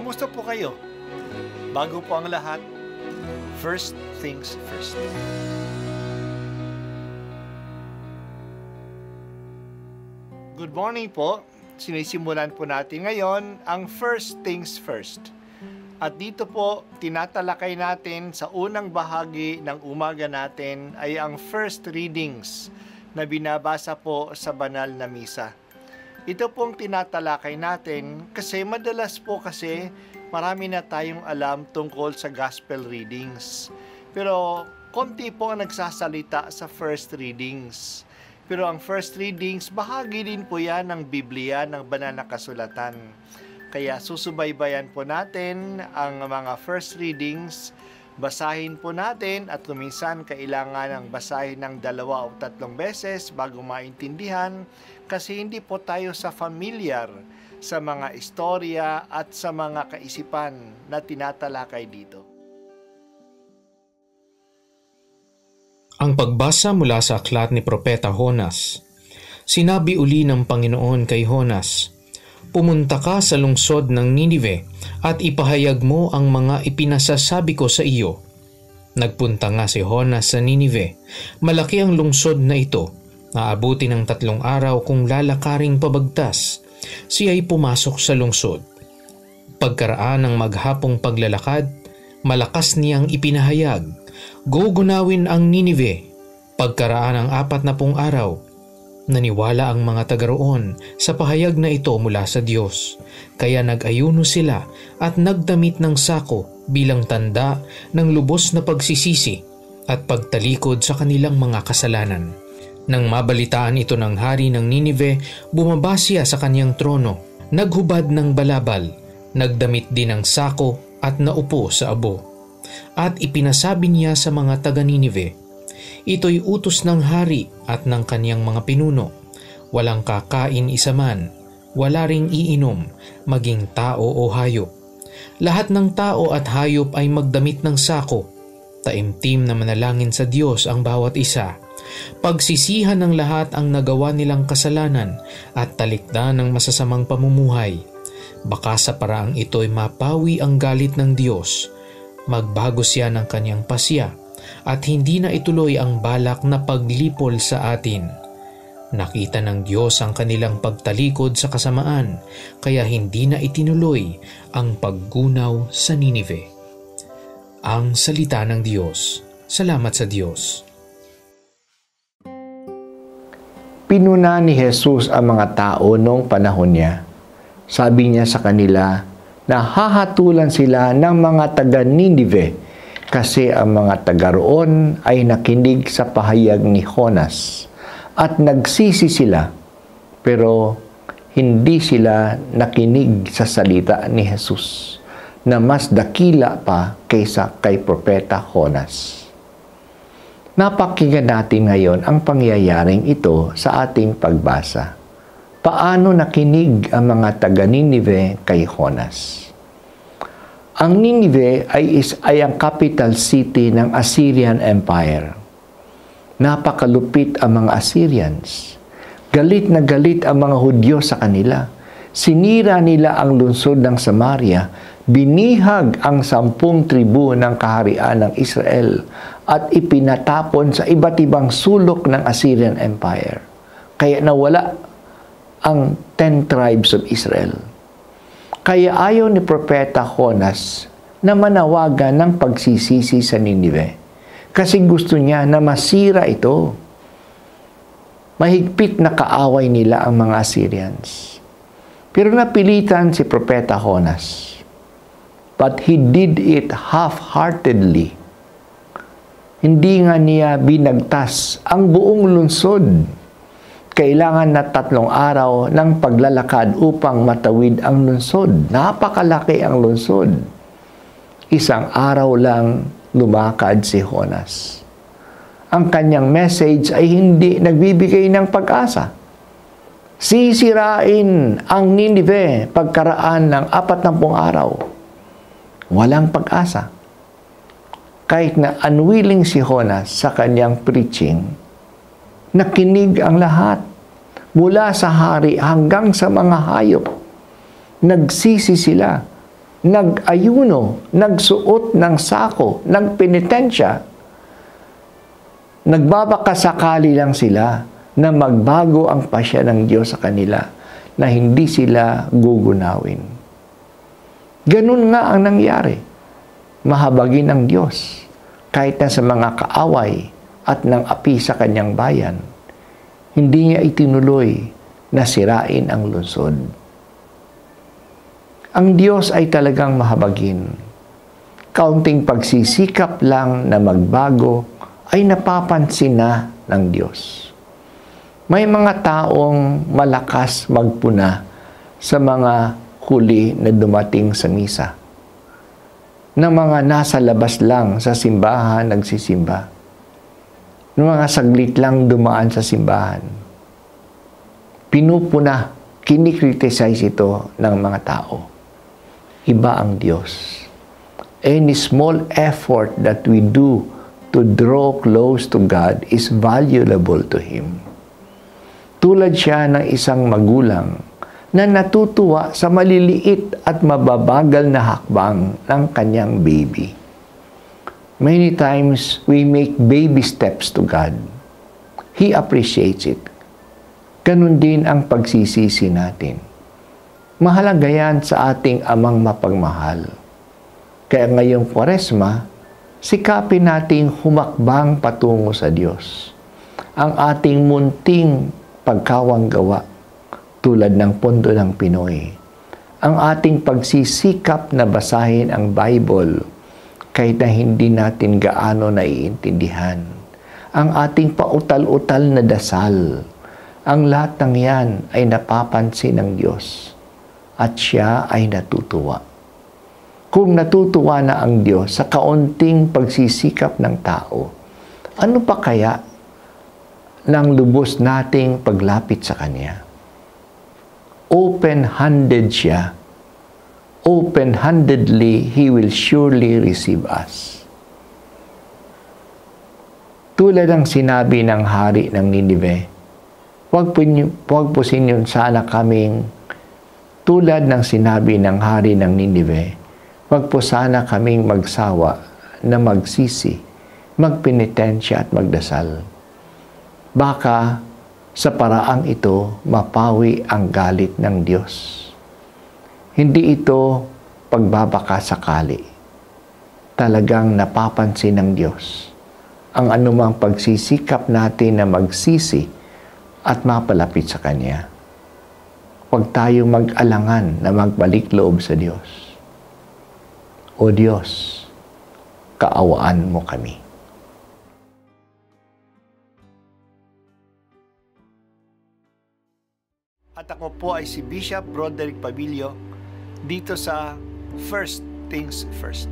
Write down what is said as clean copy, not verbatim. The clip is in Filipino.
Kumusta po kayo? Bago po ang lahat, first things first. Good morning po. Sinisimulan po natin ngayon ang first things first. At dito po, tinatalakay natin sa unang bahagi ng umaga natin ay ang first readings na binabasa po sa banal na misa. Ito pong tinatalakay natin kasi madalas po marami na tayong alam tungkol sa gospel readings. Pero konti po ang nagsasalita sa first readings. Pero ang first readings, bahagi din po yan ng Biblia, ng banal na kasulatan. Kaya susubaybayan po natin ang mga first readings, basahin po natin at kuminsan kailangan ng basahin ng 2 o 3 beses bago maintindihan kasi hindi po tayo familiar sa mga istorya at sa mga kaisipan na tinatalakay dito. Ang pagbasa mula sa aklat ni Propeta Jonas. Sinabi uli ng Panginoon kay Jonas, "Pumunta ka sa lungsod ng Ninive at ipahayag mo ang mga ipinasasabi ko sa iyo." Nagpunta nga si Jonas sa Ninive. Malaki ang lungsod na ito. Naabuti ng 3 araw kung lalakaring pabagtas. Siya'y pumasok sa lungsod. Pagkaraan ng maghapong paglalakad, malakas niyang ipinahayag, "Gugunawin ang Ninive." Pagkaraan ng 40 araw, naniwala ang mga taga roon sa pahayag na ito mula sa Diyos. Kaya nag-ayuno sila at nagdamit ng sako bilang tanda ng lubos na pagsisisi at pagtalikod sa kanilang mga kasalanan. Nang mabalitaan ito ng hari ng Ninive, bumaba siya sa kanyang trono, naghubad ng balabal, nagdamit din ng sako at naupo sa abo. At ipinasabi niya sa mga taga Ninive, "Ito'y utos ng hari at ng kanyang mga pinuno. Walang kakain isa man, wala ring iinom, maging tao o hayop. Lahat ng tao at hayop ay magdamit ng sako. Taimtim na manalangin sa Diyos ang bawat isa. Pagsisihan ng lahat ang nagawa nilang kasalanan at talikdan ng masasamang pamumuhay. Baka sa paraang ito'y mapawi ang galit ng Diyos. Magbago siya ng kanyang pasya at hindi na ituloy ang balak na paglipol sa atin. Nakita ng Diyos ang kanilang pagtalikod sa kasamaan, kaya hindi na itinuloy ang paggunaw sa Ninive." Ang salita ng Diyos. Salamat sa Diyos. Pinuna ni Jesus ang mga tao noong panahon niya. Sabi niya sa kanila na hahatulan sila ng mga taga Ninive kasi ang mga taga roon ay nakinig sa pahayag ni Jonas at nagsisi sila, pero hindi sila nakinig sa salita ni Jesus na mas dakila pa kaysa kay Propeta Jonas. Napakinggan natin ngayon ang pangyayaring ito sa ating pagbasa. Paano nakinig ang mga taga Ninive kay Jonas? Ang Ninive ay ang capital city ng Assyrian Empire. Napakalupit ang mga Assyrians. Galit na galit ang mga Hudyo sa kanila. Sinira nila ang lungsod ng Samaria, binihag ang 10 tribu ng kaharian ng Israel at ipinatapon sa iba't ibang sulok ng Assyrian Empire. Kaya nawala ang 10 tribes of Israel. Kaya ayaw ni Propeta Jonas na manawagan ng pagsisisi sa Ninive kasi gusto niya na masira ito. Mahigpit na kaaway nila ang mga Assyrians. Pero napilitan si Propeta Jonas. But he did it half-heartedly. Hindi nga niya binagtas ang buong lungsod. Kailangan na 3 araw ng paglalakad upang matawid ang lungsod. Napakalaki ang lungsod. 1 araw lang lumakad si Jonas. Ang kanyang message ay hindi nagbibigay ng pag-asa. Sisirain ang Ninive pagkaraan ng 40 araw. Walang pag-asa. Kahit na unwilling si Jonas sa kanyang preaching, nakinig ang lahat. Mula sa hari hanggang sa mga hayop. Nagsisi sila. nag-ayuno, nagsuot ng sako, nagpenitensya, nagbabakasakali lang sila na magbago ang pasya ng Diyos sa kanila, na hindi sila gugunawin. Ganun nga ang nangyari. Mahabagin ng Diyos, kahit na sa mga kaaway at ng api sa kanyang bayan, hindi niya itinuloy na sirain ang lungsod. Ang Diyos ay talagang mahabagin. Kaunting pagsisikap lang na magbago ay napapansin na ng Diyos. May mga taong malakas magpuna sa mga huli na dumating sa misa, na mga nasa labas lang sa simbahan nagsisimba, na mga saglit lang dumaan sa simbahan. Pinupuna, kinikriticize ito ng mga tao. Iba ang Diyos. Any small effort that we do to draw close to God is valuable to Him. Tulad siya ng isang magulang na natutuwa sa maliliit at mababagal na hakbang ng kanyang baby. Many times, we make baby steps to God. He appreciates it. Ganun din ang pagsisisi natin. Mahalaga yan sa ating amang mapagmahal. Kaya ngayong Kwaresma, sikapin nating humakbang patungo sa Diyos. Ang ating munting pagkawang gawa, tulad ng Pondo ng Pinoy. Ang ating pagsisikap na basahin ang Bible, kahit na hindi natin gaano naiintindihan. Ang ating pautal-utal na dasal, ang lahat ng yan ay napapansin ng Diyos at siya ay natutuwa. Kung natutuwa na ang Diyos sa kaunting pagsisikap ng tao, ano pa kaya ng lubos nating paglapit sa Kanya? Open-handed siya. Open-handedly, He will surely receive us. Tulad ng sinabi ng hari ng Ninive, huwag po sinyon sana kaming, tulad ng sinabi ng hari ng Ninive, huwag po sana kaming magsawa na magsisi, magpenitensya at magdasal. Baka sa paraang ito, mapawi ang galit ng Diyos. Hindi ito pagbabakasakali. Talagang napapansin ng Diyos ang anumang pagsisikap natin na magsisi at mapalapit sa Kanya. Huwag tayong mag-alangan na magbalik loob sa Diyos. O Diyos, kaawaan mo kami. At ako po ay si Bishop Broderick Pabilio dito sa First Things First.